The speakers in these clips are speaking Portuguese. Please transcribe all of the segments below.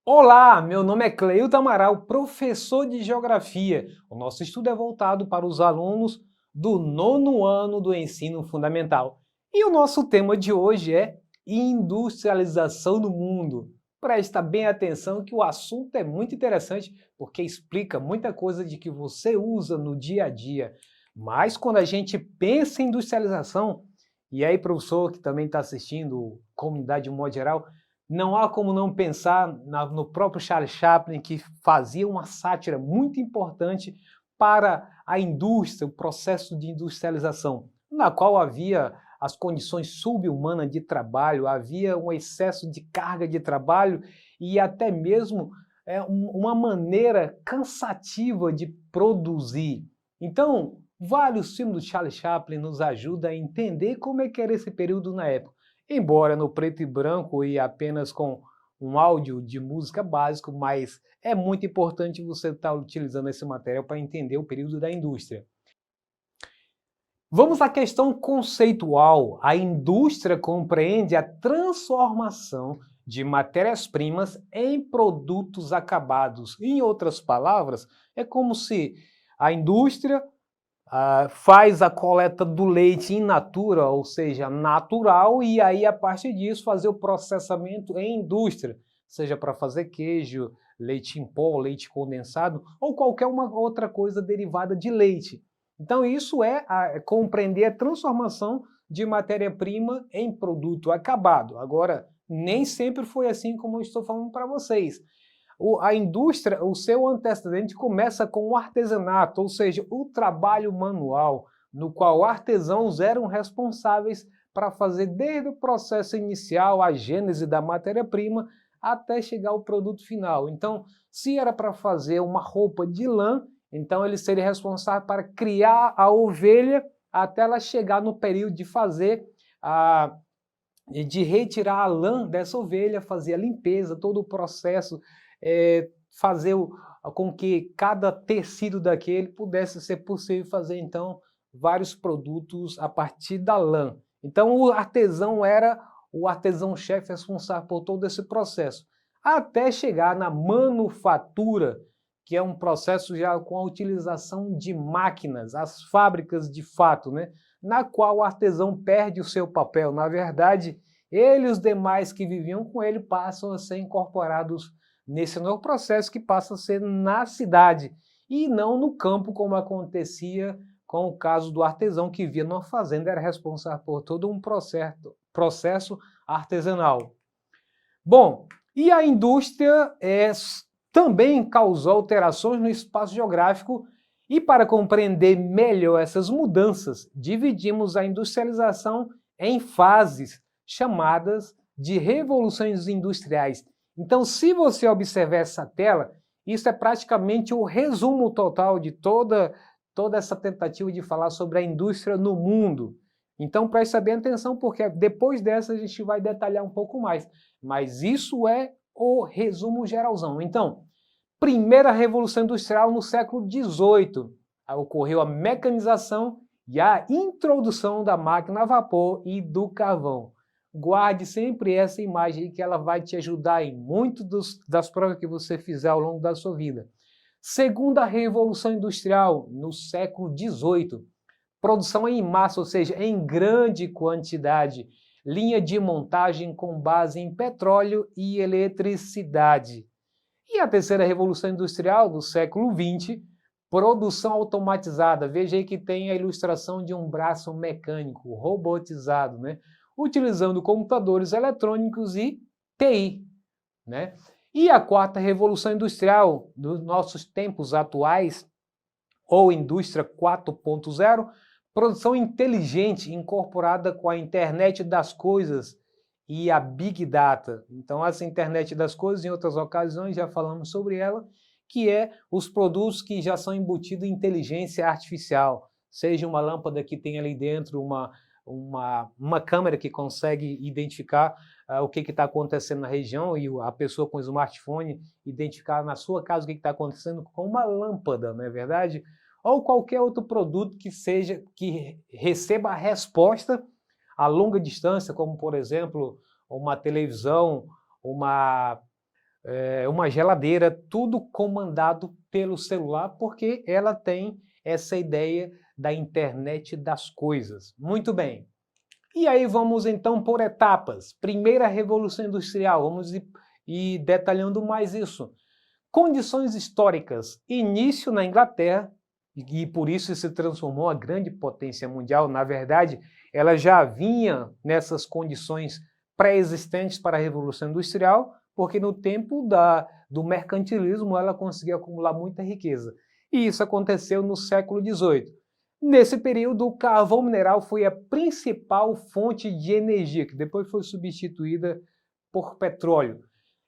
Olá, meu nome é Cleilton Amaral, professor de Geografia. O nosso estudo é voltado para os alunos do nono ano do ensino fundamental. E o nosso tema de hoje é industrialização no mundo. Presta bem atenção que o assunto é muito interessante porque explica muita coisa de que você usa no dia a dia. Mas quando a gente pensa em industrialização, e aí professor que também está assistindo, comunidade de um modo geral, não há como não pensar no próprio Charles Chaplin, que fazia uma sátira muito importante para a indústria, o processo de industrialização, na qual havia as condições subhumanas de trabalho, havia um excesso de carga de trabalho e até mesmo uma maneira cansativa de produzir. Então, vários filmes do Charles Chaplin nos ajudam a entender como é que era esse período na época. Embora no preto e branco e apenas com um áudio de música básico, mas é muito importante você estar utilizando esse material para entender o período da indústria. Vamos à questão conceitual. A indústria compreende a transformação de matérias-primas em produtos acabados. Em outras palavras, é como se a indústria faz a coleta do leite in natura, ou seja, natural, e aí a partir disso fazer o processamento em indústria, seja para fazer queijo, leite em pó, leite condensado ou qualquer uma outra coisa derivada de leite. Então isso é compreender a transformação de matéria-prima em produto acabado. Agora, nem sempre foi assim como eu estou falando para vocês. A indústria, o seu antecedente começa com o artesanato, ou seja, o trabalho manual, no qual artesãos eram responsáveis para fazer desde o processo inicial, a gênese da matéria-prima, até chegar ao produto final. Então, se era para fazer uma roupa de lã, então ele seria responsável para criar a ovelha até ela chegar no período de fazer de retirar a lã dessa ovelha, fazer a limpeza, todo o processo, fazer com que cada tecido daquele pudesse ser possível fazer, então, vários produtos a partir da lã. Então, o artesão era o artesão-chefe responsável por todo esse processo, até chegar na manufatura, que é um processo já com a utilização de máquinas, as fábricas de fato, né? Na qual o artesão perde o seu papel. Na verdade, ele e os demais que viviam com ele passam a ser incorporados nesse novo processo que passa a ser na cidade e não no campo, como acontecia com o caso do artesão que vivia numa fazenda, era responsável por todo um processo artesanal. Bom, e a indústria também causou alterações no espaço geográfico e para compreender melhor essas mudanças, dividimos a industrialização em fases chamadas de revoluções industriais. Então, se você observar essa tela, isso é praticamente o resumo total de toda essa tentativa de falar sobre a indústria no mundo. Então, preste bem atenção, porque depois dessa a gente vai detalhar um pouco mais. Mas isso é o resumo geralzão. Então, primeira revolução industrial no século XVIII. Ocorreu a mecanização e a introdução da máquina a vapor e do carvão. Guarde sempre essa imagem que ela vai te ajudar em muito das provas que você fizer ao longo da sua vida. Segunda revolução industrial no século XVIII. Produção em massa, ou seja, em grande quantidade. Linha de montagem com base em petróleo e eletricidade. E a terceira revolução industrial do século XX, produção automatizada. Veja aí que tem a ilustração de um braço mecânico, robotizado, né? Utilizando computadores eletrônicos e TI, né? E a quarta revolução industrial dos nossos tempos atuais, ou indústria 4.0, produção inteligente incorporada com a internet das coisas e a Big Data. Então, essa internet das coisas, em outras ocasiões, já falamos sobre ela, que é os produtos que já são embutidos em inteligência artificial. Seja uma lâmpada que tem ali dentro uma câmera que consegue identificar o que está acontecendo na região e a pessoa com o smartphone identificar na sua casa o que está acontecendo com uma lâmpada, não é verdade? Ou qualquer outro produto que receba a resposta a longa distância, como por exemplo uma televisão, uma uma geladeira, tudo comandado pelo celular, porque ela tem essa ideia da internet das coisas. Muito bem. E aí vamos então por etapas. Primeira Revolução Industrial, vamos ir detalhando mais isso. Condições históricas, início na Inglaterra, e por isso se transformou a grande potência mundial. Na verdade, ela já vinha nessas condições pré-existentes para a Revolução Industrial, porque no tempo do mercantilismo ela conseguiu acumular muita riqueza. E isso aconteceu no século XVIII. Nesse período, o carvão mineral foi a principal fonte de energia, que depois foi substituída por petróleo.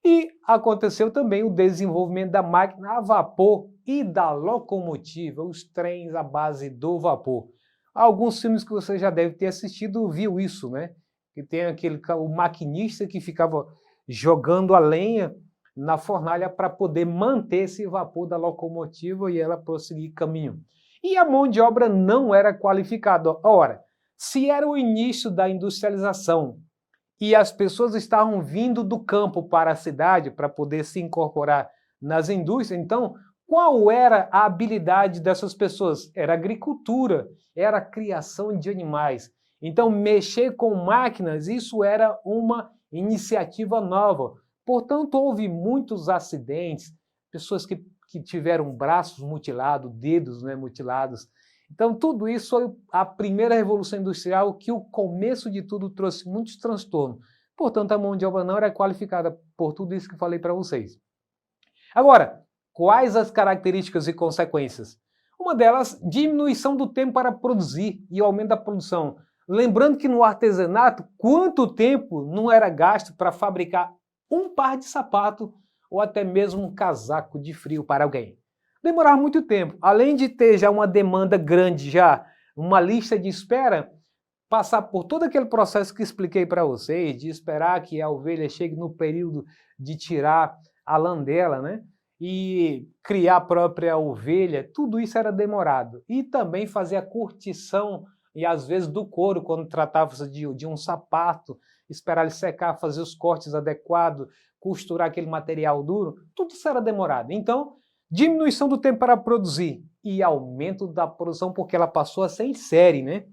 E aconteceu também o desenvolvimento da máquina a vapor e da locomotiva, os trens à base do vapor. Alguns filmes que você já deve ter assistido viu isso, né? Que tem o maquinista que ficava jogando a lenha na fornalha para poder manter esse vapor da locomotiva e ela prosseguir caminho. E a mão de obra não era qualificada. Ora, se era o início da industrialização e as pessoas estavam vindo do campo para a cidade para poder se incorporar nas indústrias, então qual era a habilidade dessas pessoas? Era agricultura, era a criação de animais. Então mexer com máquinas, isso era uma iniciativa nova. Portanto, houve muitos acidentes, pessoas que tiveram braços mutilados, dedos, né, mutilados. Então, tudo isso foi a primeira Revolução Industrial, que o começo de tudo trouxe muitos transtornos. Portanto, a mão de obra não era qualificada por tudo isso que eu falei para vocês. Agora, quais as características e consequências? Uma delas, diminuição do tempo para produzir e aumento da produção. Lembrando que no artesanato, quanto tempo não era gasto para fabricar um par de sapato ou até mesmo um casaco de frio para alguém? Demorava muito tempo. Além de ter já uma demanda grande, já uma lista de espera, passar por todo aquele processo que expliquei para vocês, de esperar que a ovelha chegue no período de tirar a lã dela, né? E criar a própria ovelha, tudo isso era demorado. E também fazer a curtição, e às vezes do couro, quando tratava-se de um sapato, esperar ele secar, fazer os cortes adequados, costurar aquele material duro, tudo isso era demorado. Então, diminuição do tempo para produzir e aumento da produção, porque ela passou a ser em série, né?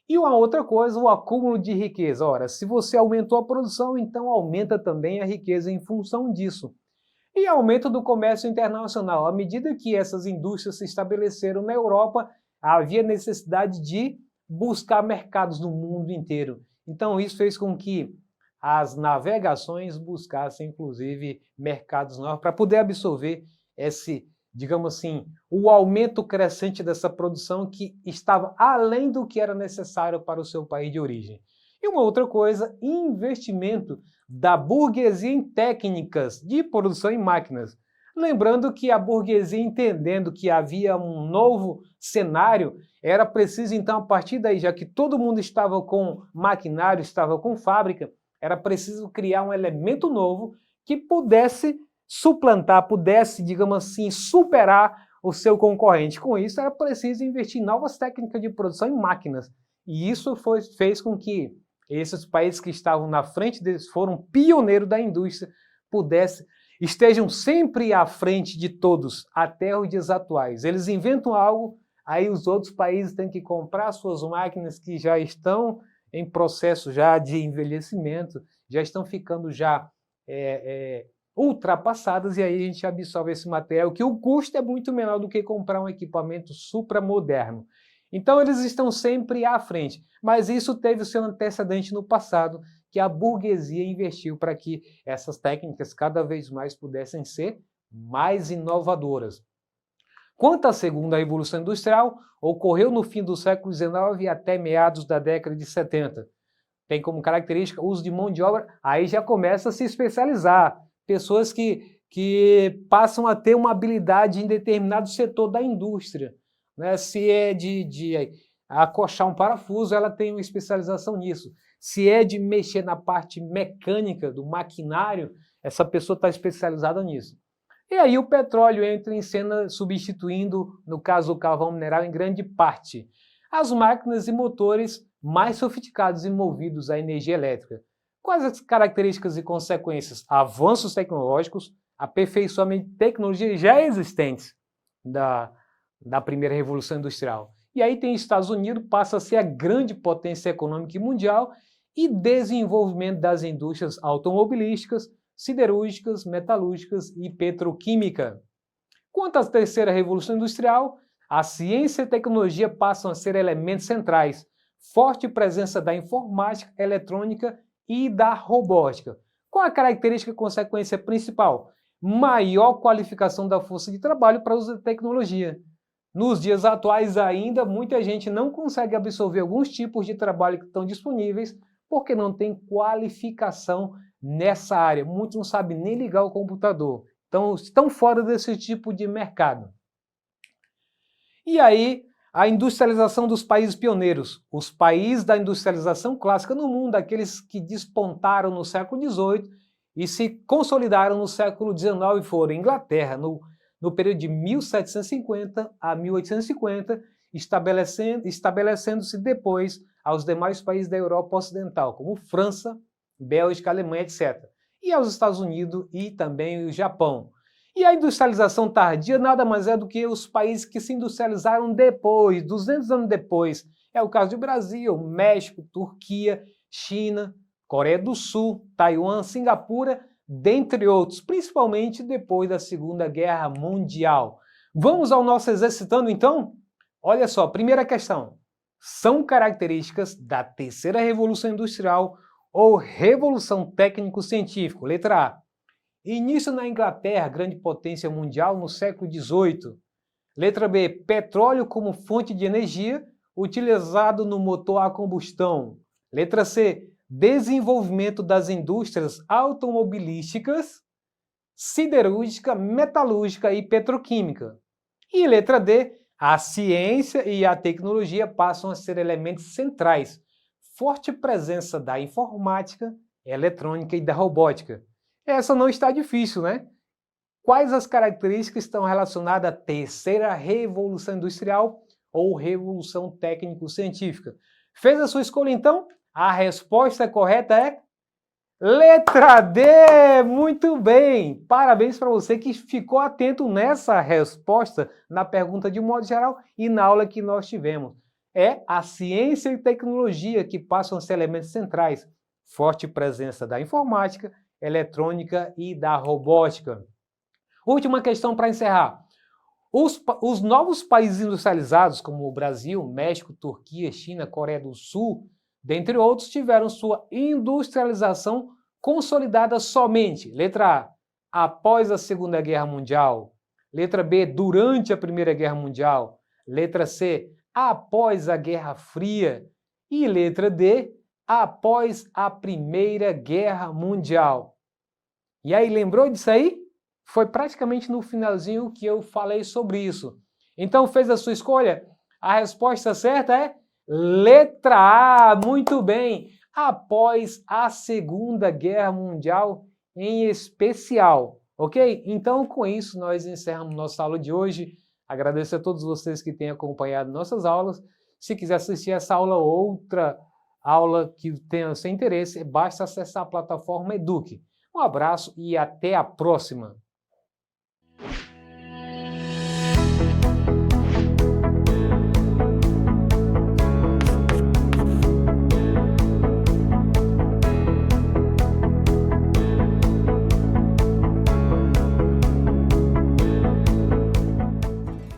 E uma outra coisa, o acúmulo de riqueza. Ora, se você aumentou a produção, então aumenta também a riqueza em função disso. E aumento do comércio internacional. À medida que essas indústrias se estabeleceram na Europa, havia necessidade de buscar mercados no mundo inteiro. Então isso fez com que as navegações buscassem, inclusive, mercados novos para poder absorver esse, digamos assim, o aumento crescente dessa produção que estava além do que era necessário para o seu país de origem. E uma outra coisa, investimento da burguesia em técnicas de produção em máquinas. Lembrando que a burguesia, entendendo que havia um novo cenário, era preciso, então, a partir daí, já que todo mundo estava com maquinário, estava com fábrica, era preciso criar um elemento novo que pudesse suplantar, pudesse, digamos assim, superar o seu concorrente. Com isso, era preciso investir em novas técnicas de produção em máquinas. E isso fez com que esses países que estavam na frente deles, foram pioneiros da indústria, estejam sempre à frente de todos, até os dias atuais. Eles inventam algo, aí os outros países têm que comprar suas máquinas que já estão em processo já de envelhecimento, já estão ficando já ultrapassadas, e aí a gente absorve esse material, que o custo é muito menor do que comprar um equipamento supramoderno. Então eles estão sempre à frente, mas isso teve o seu antecedente no passado, que a burguesia investiu para que essas técnicas cada vez mais pudessem ser mais inovadoras. Quanto à segunda Revolução Industrial, ocorreu no fim do século XIX e até meados da década de 70. Tem como característica o uso de mão de obra, aí já começa a se especializar. Pessoas que passam a ter uma habilidade em determinado setor da indústria. Né? Se é de acochar um parafuso, ela tem uma especialização nisso. Se é de mexer na parte mecânica do maquinário, essa pessoa está especializada nisso. E aí o petróleo entra em cena substituindo, no caso, o carvão mineral em grande parte. As máquinas e motores mais sofisticados e movidos à energia elétrica. Quais as características e consequências? Avanços tecnológicos, aperfeiçoamento de tecnologias já existentes da primeira Revolução Industrial. E aí tem Estados Unidos, passa a ser a grande potência econômica mundial e desenvolvimento das indústrias automobilísticas, siderúrgicas, metalúrgicas e petroquímica. Quanto à terceira Revolução Industrial, a ciência e a tecnologia passam a ser elementos centrais, forte presença da informática, eletrônica e da robótica. Qual a característica e consequência principal? Maior qualificação da força de trabalho para o uso da tecnologia. Nos dias atuais ainda, muita gente não consegue absorver alguns tipos de trabalho que estão disponíveis porque não tem qualificação nessa área. Muitos não sabem nem ligar o computador. Então, estão fora desse tipo de mercado. E aí, a industrialização dos países pioneiros. Os países da industrialização clássica no mundo, aqueles que despontaram no século XVIII e se consolidaram no século XIX, foram Inglaterra, no período de 1750 a 1850, estabelecendo-se depois aos demais países da Europa Ocidental, como França, Bélgica, Alemanha, etc. E aos Estados Unidos e também o Japão. E a industrialização tardia nada mais é do que os países que se industrializaram depois, 200 anos depois. É o caso do Brasil, México, Turquia, China, Coreia do Sul, Taiwan, Singapura, dentre outros, principalmente depois da Segunda Guerra Mundial. Vamos ao nosso exercitando então? Olha só, primeira questão. São características da terceira Revolução Industrial ou Revolução Técnico-Científica? Letra A. Início na Inglaterra, grande potência mundial, no século XVIII. Letra B. Petróleo como fonte de energia, utilizado no motor a combustão. Letra C. Desenvolvimento das indústrias automobilísticas, siderúrgica, metalúrgica e petroquímica. E letra D. A ciência e a tecnologia passam a ser elementos centrais. Forte presença da informática, eletrônica e da robótica. Essa não está difícil, né? Quais as características estão relacionadas à terceira Revolução Industrial ou Revolução Técnico-Científica? Fez a sua escolha, então? A resposta correta é letra D! Muito bem! Parabéns para você que ficou atento nessa resposta, na pergunta de um modo geral e na aula que nós tivemos. É a ciência e tecnologia que passam a ser elementos centrais. Forte presença da informática, eletrônica e da robótica. Última questão para encerrar. Os novos países industrializados, como o Brasil, México, Turquia, China, Coreia do Sul, dentre outros, tiveram sua industrialização consolidada somente, letra A, após a Segunda Guerra Mundial, letra B, durante a Primeira Guerra Mundial, letra C, após a Guerra Fria e letra D, após a Primeira Guerra Mundial. E aí, lembrou disso aí? Foi praticamente no finalzinho que eu falei sobre isso. Então, fez a sua escolha? A resposta certa é letra A. Muito bem. Após a Segunda Guerra Mundial em especial. Ok? Então, com isso, nós encerramos nossa aula de hoje. Agradeço a todos vocês que têm acompanhado nossas aulas. Se quiser assistir essa aula ou outra aula que tenha seu interesse, basta acessar a plataforma Eduque. Um abraço e até a próxima!